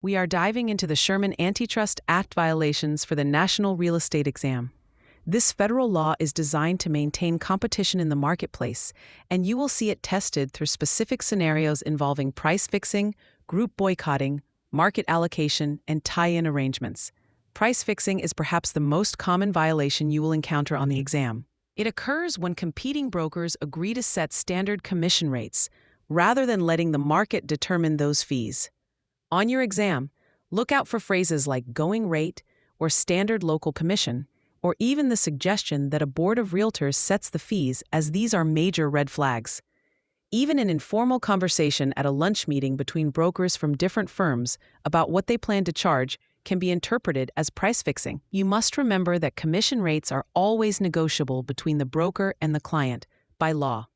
We are diving into the Sherman Antitrust Act violations for the National Real Estate Exam. This federal law is designed to maintain competition in the marketplace, and you will see it tested through specific scenarios involving price fixing, group boycotting, market allocation, and tie-in arrangements. Price fixing is perhaps the most common violation you will encounter on the exam. It occurs when competing brokers agree to set standard commission rates, rather than letting the market determine those fees. On your exam, look out for phrases like going rate or standard local commission, or even the suggestion that a board of realtors sets the fees, as these are major red flags. Even an informal conversation at a lunch meeting between brokers from different firms about what they plan to charge can be interpreted as price fixing. You must remember that commission rates are always negotiable between the broker and the client by law.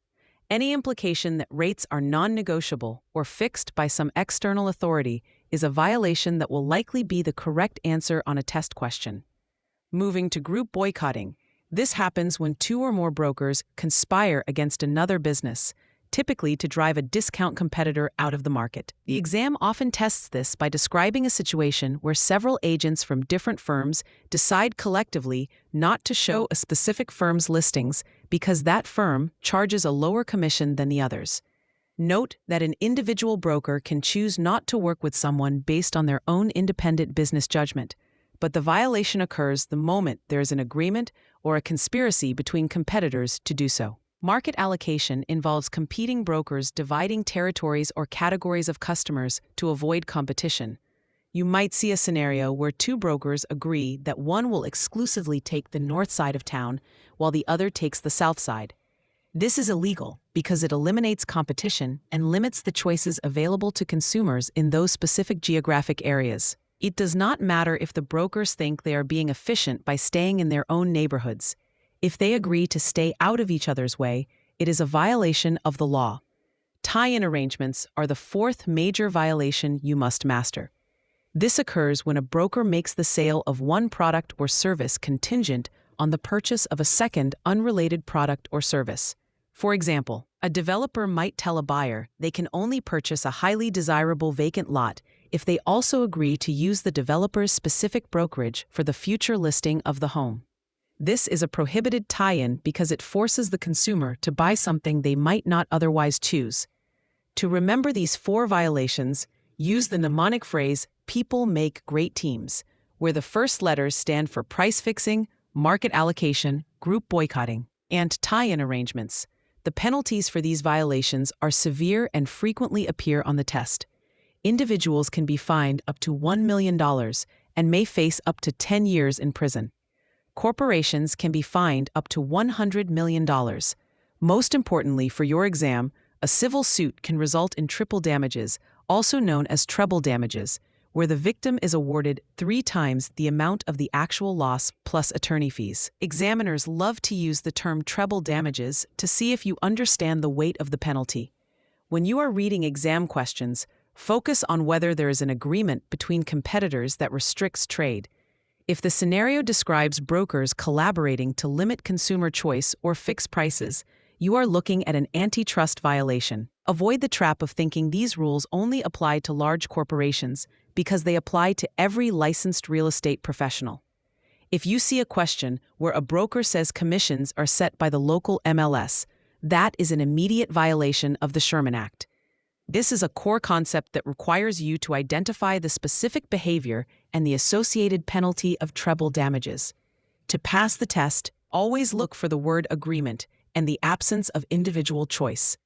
Any implication that rates are non-negotiable or fixed by some external authority is a violation that will likely be the correct answer on a test question. Moving to group boycotting, this happens when two or more brokers conspire against another business, typically to drive a discount competitor out of the market. The exam often tests this by describing a situation where several agents from different firms decide collectively not to show a specific firm's listings because that firm charges a lower commission than the others. Note that an individual broker can choose not to work with someone based on their own independent business judgment, but the violation occurs the moment there is an agreement or a conspiracy between competitors to do so. Market allocation involves competing brokers dividing territories or categories of customers to avoid competition. You might see a scenario where two brokers agree that one will exclusively take the north side of town while the other takes the south side. This is illegal because it eliminates competition and limits the choices available to consumers in those specific geographic areas. It does not matter if the brokers think they are being efficient by staying in their own neighborhoods. If they agree to stay out of each other's way, it is a violation of the law. Tie-in arrangements are the fourth major violation you must master. This occurs when a broker makes the sale of one product or service contingent on the purchase of a second unrelated product or service. For example, a developer might tell a buyer they can only purchase a highly desirable vacant lot if they also agree to use the developer's specific brokerage for the future listing of the home. This is a prohibited tie-in because it forces the consumer to buy something they might not otherwise choose. To remember these four violations, use the mnemonic phrase, "People make great teams," where the first letters stand for price fixing, market allocation, group boycotting, and tie-in arrangements. The penalties for these violations are severe and frequently appear on the test. Individuals can be fined up to $1 million and may face up to 10 years in prison. Corporations can be fined up to $100 million. Most importantly for your exam, a civil suit can result in triple damages, also known as treble damages, where the victim is awarded 3 times the amount of the actual loss plus attorney fees. Examiners love to use the term treble damages to see if you understand the weight of the penalty. When you are reading exam questions, focus on whether there is an agreement between competitors that restricts trade. If the scenario describes brokers collaborating to limit consumer choice or fix prices, you are looking at an antitrust violation. Avoid the trap of thinking these rules only apply to large corporations because they apply to every licensed real estate professional. If you see a question where a broker says commissions are set by the local MLS, that is an immediate violation of the Sherman Act. This is a core concept that requires you to identify the specific behavior and the associated penalty of treble damages. To pass the test, always look for the word agreement and the absence of individual choice.